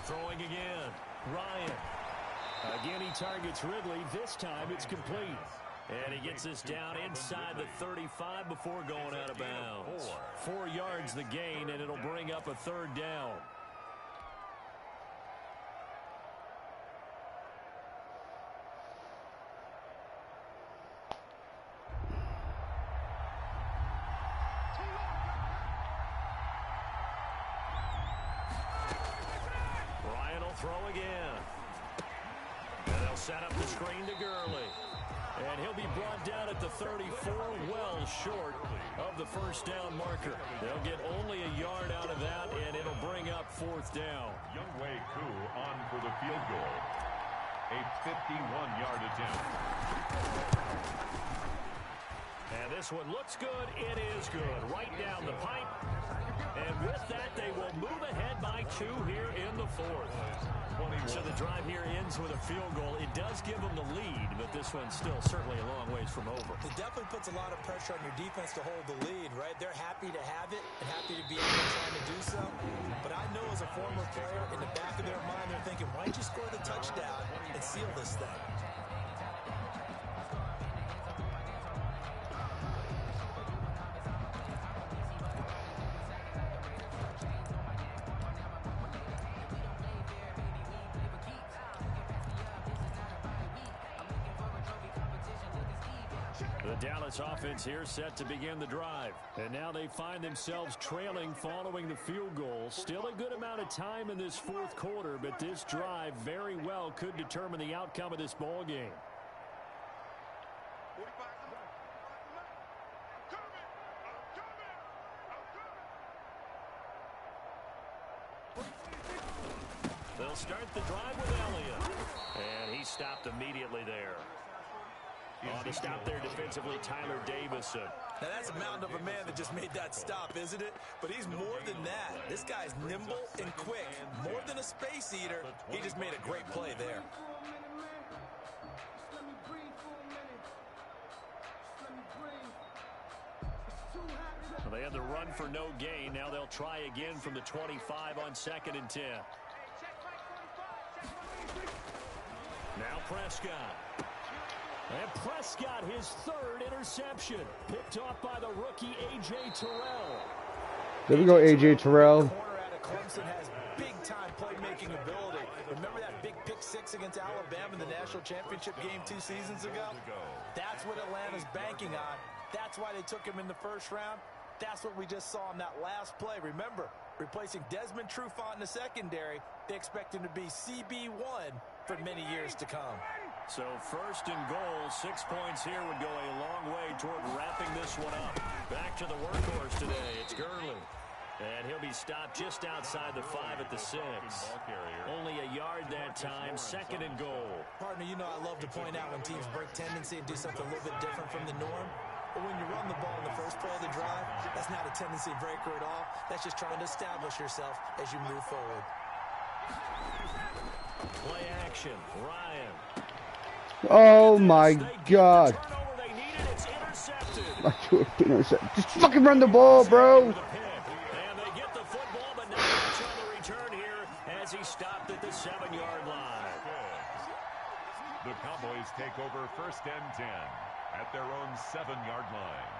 Throwing again. Ryan. Again, he targets Ridley. This time it's complete. And he gets this down inside the 35 before going out of bounds. 4 yards the gain, and it'll bring up a third down. Ryan will throw again. And they'll set up the screen to Gurley. And he'll be brought down at the 34, well short of the first down marker. They'll get only a yard out of that, and it'll bring up 4th down. Younghoe Koo on for the field goal. A 51-yard attempt. And this one looks good. It is good. Right down the pipe. And with that, they will move ahead by 2 here in the 4th. So the drive here ends with a field goal. It does give them the lead, but this one's still certainly a long ways from over. It definitely puts a lot of pressure on your defense to hold the lead, right? They're happy to have it and happy to be able to try to do so. But I know as a former player, in the back of their mind, they're thinking, why don't you score the touchdown and seal this thing? The Dallas offense here set to begin the drive. And now they find themselves trailing following the field goal. Still a good amount of time in this 4th quarter, but this drive very well could determine the outcome of this ball game. They'll start the drive with Elliott. And he stopped immediately there. On to stop there defensively, Tyler Davison. Now that's a mountain of a man that just made that stop, isn't it? But he's more than that. This guy's nimble and quick. More than a space eater, he just made a great play there. Well, they had the run for no gain. Now they'll try again from the 25 on 2nd and 10. Now Prescott. And Prescott, his 3rd interception. Picked off by the rookie, A.J. Terrell. There we go, A.J. Terrell. Corner out of Clemson has big-time playmaking ability. Remember that big pick 6 against Alabama in the national championship game 2 seasons ago? That's what Atlanta's banking on. That's why they took him in the 1st round. That's what we just saw in that last play. Remember, replacing Desmond Trufant in the secondary, they expect him to be CB1 for many years to come. So 1st and goal, 6 points here would go a long way toward wrapping this one up. Back to the workhorse today. It's Gurley. And he'll be stopped just outside the 5 at the 6. Only a yard that time, 2nd and goal. Partner, you know I love to point out when teams break tendency and do something a little bit different from the norm. But when you run the ball in the first play of the drive, that's not a tendency breaker at all. That's just trying to establish yourself as you move forward. Play action. Ryan. Oh my God. Turnover they needed. It's intercepted. Just fucking run the ball, bro. And they get the football, but not much on the return here as he stopped at the 7-yard line. The Cowboys take over 1st and 10 at their own 7-yard line.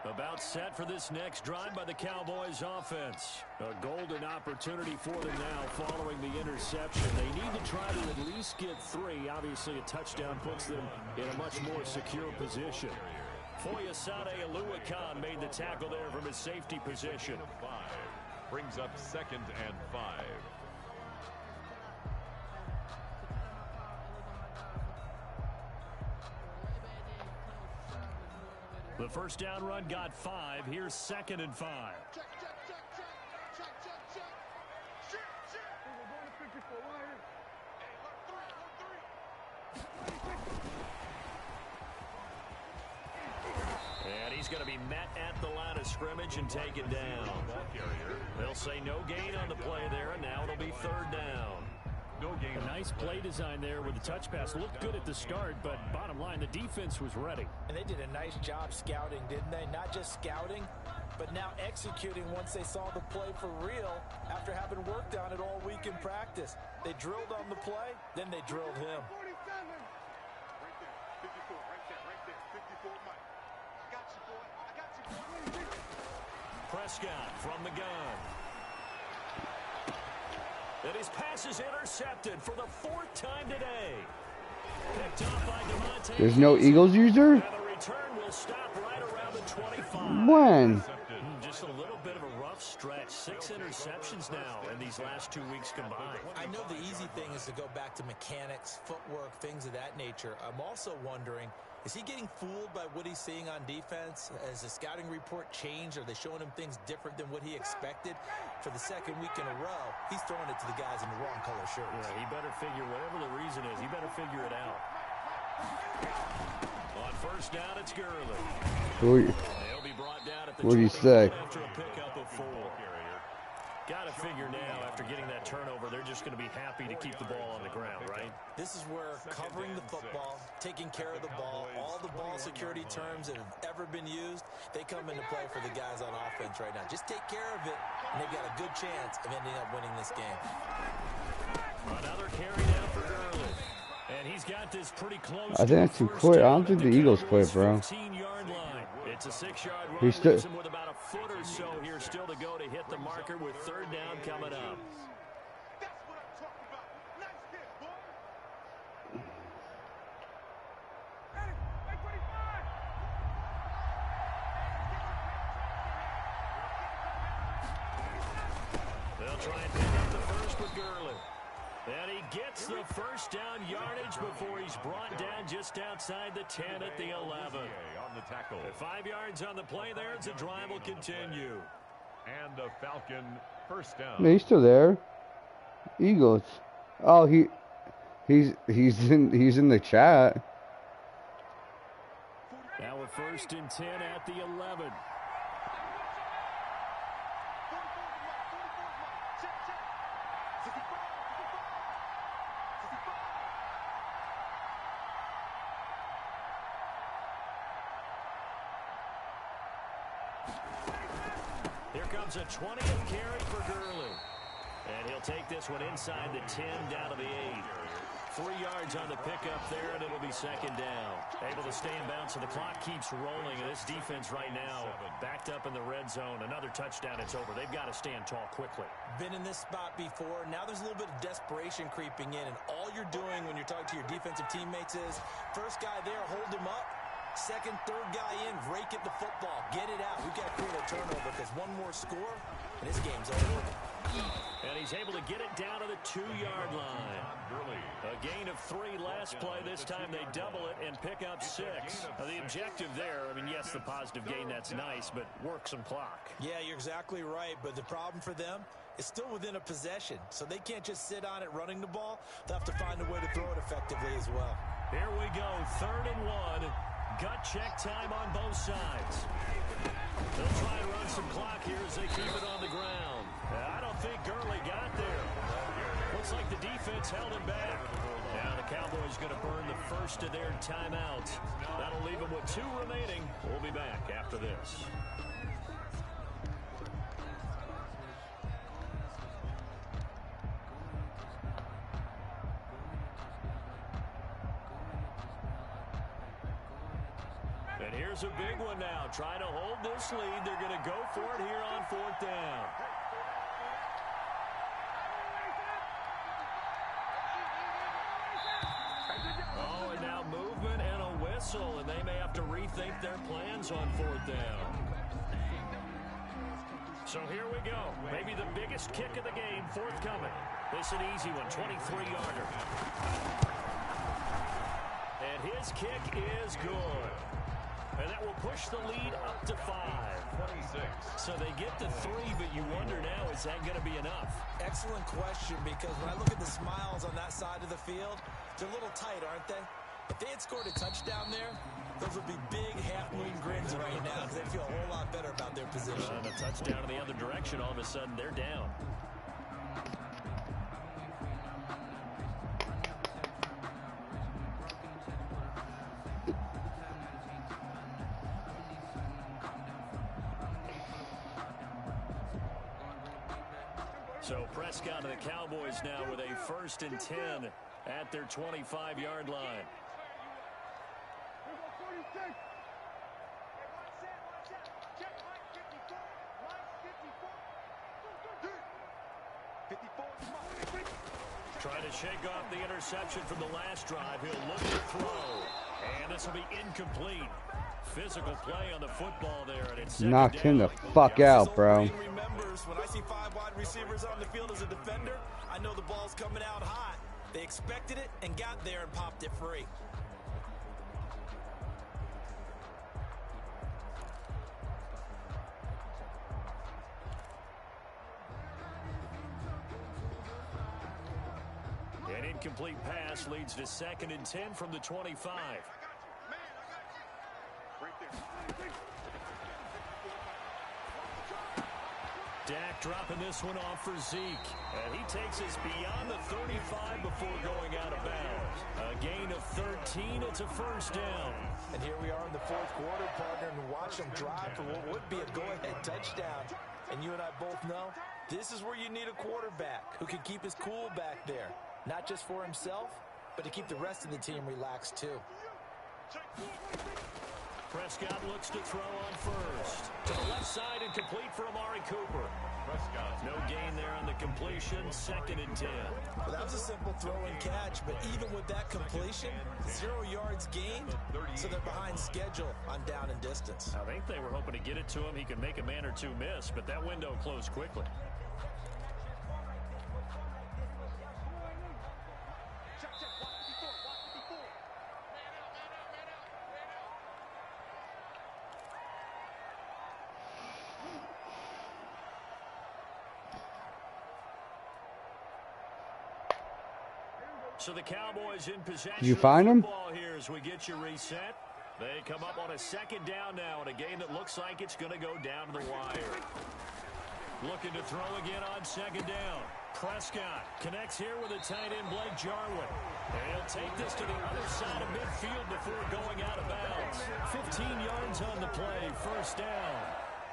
About set for this next drive by the Cowboys offense. A golden opportunity for them now following the interception. They need to try to at least get 3. Obviously, a touchdown puts them in a much more secure position. Foyesade Aluakan made the tackle there from his safety position. 5 brings up 2nd and 5. The first down run got 5. Here's 2nd and 5. Check, check, check, check. Check, check, check. Check, check. We're going to 54 right here. Hey, look, 3, look, 3. And he's going to be met at the line of scrimmage and taken down. They'll say no gain on the play there, and now it'll be 3rd down. No gain. A nice play design there with the touch pass. Looked good at the start, but bottom line, the defense was ready. And they did a nice job scouting, didn't they? Not just scouting, but now executing once they saw the play for real after having worked on it all week in practice. They drilled on the play, then they drilled him. 47. Right there. 54. Right there. Right there. 54, Mike. I got you, boy. I got you, boy. Prescott from the gun. And his pass is intercepted for the 4th time today. Picked off by DeMonte. There's no Eagles user? And the return will stop right around the 25. When? Just a little bit of a rough stretch. 6 interceptions now in these last 2 weeks combined. I know the easy thing is to go back to mechanics, footwork, things of that nature. I'm also wondering, is he getting fooled by what he's seeing on defense? Has the scouting report changed? Are they showing him things different than what he expected? For the 2nd week in a row, he's throwing it to the guys in the wrong color shirts. Yeah, he better figure, whatever the reason is, he better figure it out. On 1st down, it's Gurley. They'll be brought down at the What do you say? After a pickup of 4. Got to figure now, after getting that turnover, they're just going to be happy to keep the ball on the ground, right? This is where covering the football, taking care of the ball, all the ball security terms that have ever been used, they come into play for the guys on offense right now. Just take care of it, and they've got a good chance of ending up winning this game. Another carry down for Gurley. And he's got this pretty close. I think that's too quick. I don't think the Eagles quit, bro. 15-yard line. It's a 6-yard run. He's still Leaves him with about a foot or so here still to go to hit the marker with 3rd down coming up. That's what I'm talking about. Nice hit, boy. Hey, 25. They'll try and pick up the first with Gurley. And he gets the 1st down yardage before he's brought down just outside the 10 at the 11. On the tackle. 5 yards on the play there as the drive will continue. And a Falcon 1st down. No, he's still there. Eagles. Oh, he's in the chat. Now a 1st and 10 at the 11. Here comes a 20th carry for Gurley. And he'll take this one inside the 10 down to the 8. 3 yards on the pickup there, and it'll be 2nd down. Able to stay in bounds, so the clock keeps rolling. And this defense right now backed up in the red zone. Another touchdown, it's over. They've got to stand tall quickly. Been in this spot before. Now there's a little bit of desperation creeping in. And all you're doing when you're talking to your defensive teammates is, first guy there, hold him up. 2nd, 3rd guy in, rake at the football. Get it out. We've got to create a turnover because one more score, and this game's over. And he's able to get it down to the 2-yard line. A gain of 3 last play. This time they double it and pick up 6. The objective there, I mean, yes, the positive gain, that's nice, but work some clock. Yeah, you're exactly right, but the problem for them is still within a possession, so they can't just sit on it running the ball. They'll have to find a way to throw it effectively as well. Here we go, 3rd and 1. Gut check time on both sides. They'll try and run some clock here as they keep it on the ground. I don't think Gurley got there. Looks like the defense held him back. Now the Cowboys going to burn the first of their timeouts. That'll leave them with 2 remaining. We'll be back after this. And here's a big one now. Trying to hold this lead. They're going to go for it here on 4th down. Oh, and now movement and a whistle, and they may have to rethink their plans on 4th down. So here we go. Maybe the biggest kick of the game forthcoming. This an easy one, 23-yarder. And his kick is good. And that will push the lead up to 5. 26. So they get to 3, but you wonder now, is that going to be enough? Excellent question, because when I look at the smiles on that side of the field, they're a little tight, aren't they? If they had scored a touchdown there, those would be big half-moon grins right now because they feel a whole lot better about their position. And a touchdown in the other direction, all of a sudden they're down. So Prescott and the Cowboys now with a 1st and 10 at their 25-yard line. Trying to shake off the interception from the last drive. He'll look to throw. And this will be incomplete. Physical play on the football there. And it's knocked him the fuck out, bro. Remembers, when I see 5 wide receivers on the field as a defender, I know the ball's coming out hot. They expected it and got there and popped it free. An incomplete pass leads to 2nd and 10 from the 25. Dak dropping this one off for Zeke. And he takes us beyond the 35 before going out of bounds. A gain of 13. It's a 1st down. And here we are in the 4th quarter, partner, and watch them drive for what would be a go-ahead touchdown. And you and I both know this is where you need a quarterback who can keep his cool back there. Not just for himself, but to keep the rest of the team relaxed too. Prescott looks to throw on 1st. To the left side and complete for Amari Cooper. Prescott. No gain there on the completion. 2nd and 10. Well, that was a simple throw and catch, but even with that completion, 0 yards gained, so they're behind schedule on down and distance. I think they were hoping to get it to him. He could make a man or two miss, but that window closed quickly. So the Cowboys in possession. Did you find him? Here as we get you reset. They come up on a 2nd down now in a game that looks like it's going to go down to the wire. Looking to throw again on 2nd down. Prescott connects here with a tight end, Blake Jarwin. And he'll take this to the other side of midfield before going out of bounds. 15 yards on the play, 1st down.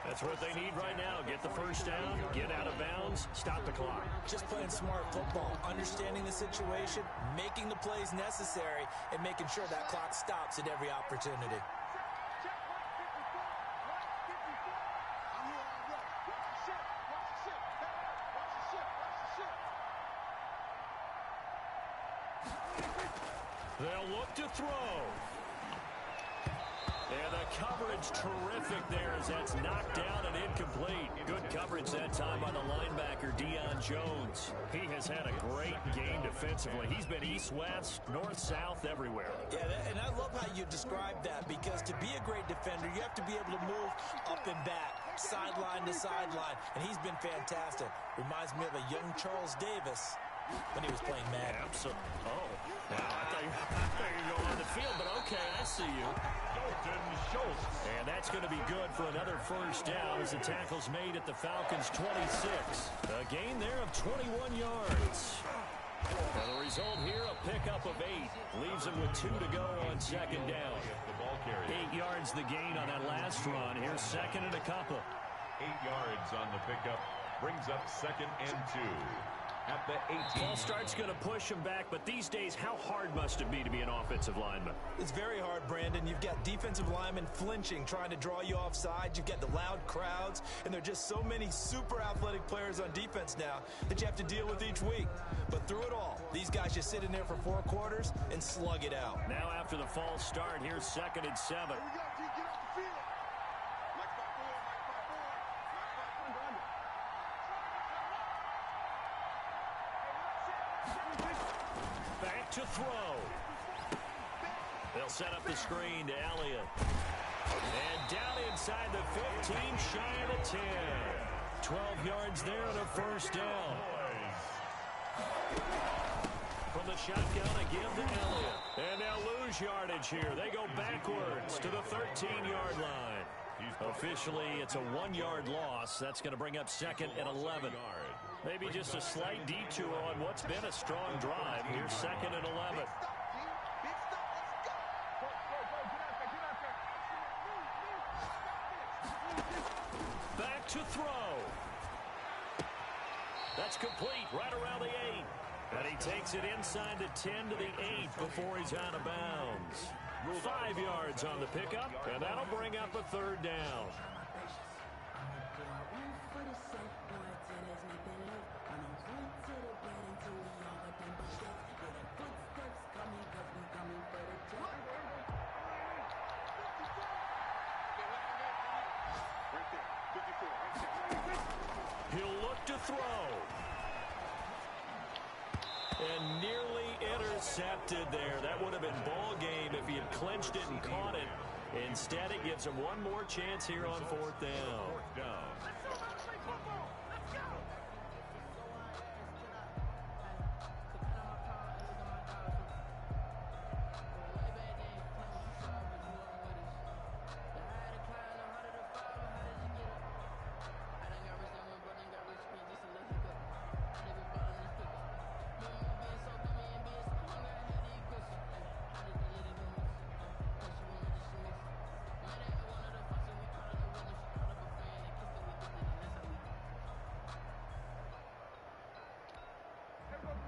That's what they need right now. Get the 1st down, get out of bounds, stop the clock. Just playing smart football, understanding the situation, making the plays necessary, and making sure that clock stops at every opportunity. They'll look to throw. And the coverage terrific there as that's knocked down and incomplete. Good coverage that time by the linebacker, Deion Jones. He has had a great game defensively. He's been east-west, north-south, everywhere. Yeah, and I love how you described that, because to be a great defender, you have to be able to move up and back, sideline to sideline, and he's been fantastic. Reminds me of a young Charles Davis when he was playing Madden. Absolutely. Oh, wow. I thought you were going on the field, but okay, I see you. And that's going to be good for another first down as the tackle's made at the Falcons' 26. A gain there of 21 yards. And the result here, a pickup of 8. Leaves them with 2 to go on second down. 8 yards the gain on that last run. Here's second and a couple. 8 yards on the pickup. Brings up second and 2. At the 18. False start's going to push him back, but these days, how hard must it be to be an offensive lineman? It's very hard, Brandon. You've got defensive linemen flinching, trying to draw you off sides. You've got the loud crowds, and there are just so many super athletic players on defense now that you have to deal with each week. But through it all, these guys just sit in there for 4 quarters and slug it out. Now after the false start, here's second and 7. Here we go, G. Get off the field. Mike 5-4, Mike 5-4. Back to throw. They'll set up the screen to Elliott. And down inside the 15, shy of the 10. 12 yards there and a first down. From the shotgun, a give to Elliott. And they'll lose yardage here. They go backwards to the 13-yard line. Officially, it's a 1-yard loss. That's going to bring up second and 11. Maybe just a slight detour on what's been a strong drive. Here's second and 11. Back to throw. That's complete right around the 8. And he takes it inside the 10 to the 8 before he's out of bounds. 5 yards on the pickup, and that'll bring up a third down. He'll look to throw. And nearly intercepted there. That would have been ball game if he had clinched it and caught it. Instead, it gives him one more chance here on 4th down.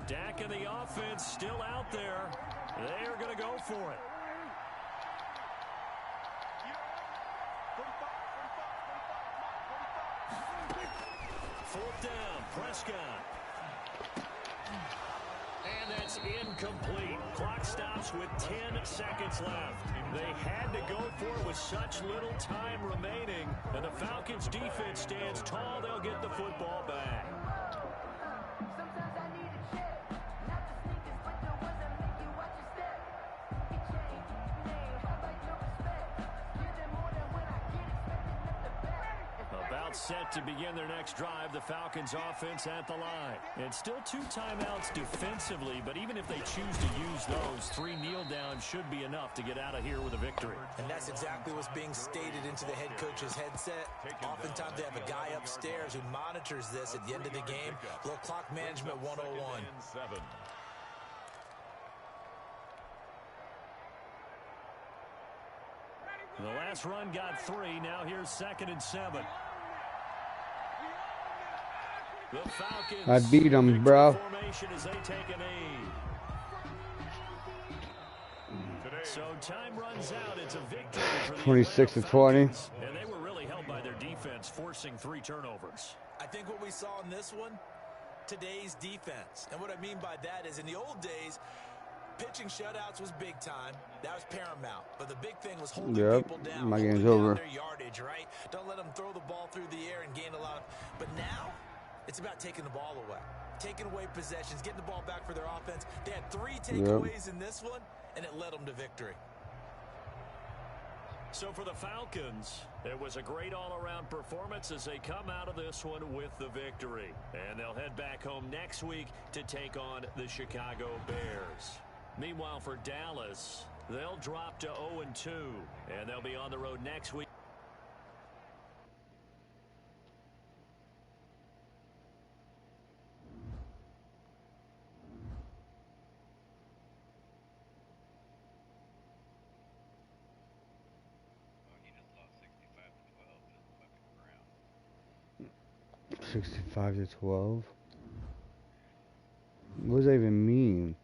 Dak and the offense still out there. They are going to go for it. Fourth down, Prescott. And that's incomplete. Clock stops with 10 seconds left. They had to go for it with such little time remaining. And the Falcons defense stands tall. They'll get the football back. Sometimes I need a check, not the sneakers, but the ones that make you watch your step. Get change, name, how about your respect? Give them more than when I get expected at the back. About set to begin their next drive, the Falcons offense at the line. And still 2 timeouts defensively, but even if they choose to use those, 3 kneel downs should be enough to get out of here with a victory. And that's exactly what's being stated into the head coach's headset. Oftentimes they have a guy upstairs who monitors this at the end of the game. Little clock management 101. The last run got 3. Now here's second and 7. The Falcons. I beat 'em, bro. Formation as they take a knee. So time runs out. It's a victory for the 26 to 20. Falcons. And they were really held by their defense, forcing 3 turnovers. I think what we saw in this one, today's defense. And what I mean by that is in the old days, pitching shutouts was big time. That was paramount. But the big thing was holding people down. My game's holding down over. their yardage, right? Don't let them throw the ball through the air and gain a lot of... But now, It's about taking the ball away. Taking away possessions, getting the ball back for their offense. They had 3 takeaways in this one, and it led them to victory. So for the Falcons, it was a great all-around performance as they come out of this one with the victory. And they'll head back home next week to take on the Chicago Bears. Meanwhile, for Dallas, they'll drop to 0-2, and they'll be on the road next week. $65 to $12. What does that even mean?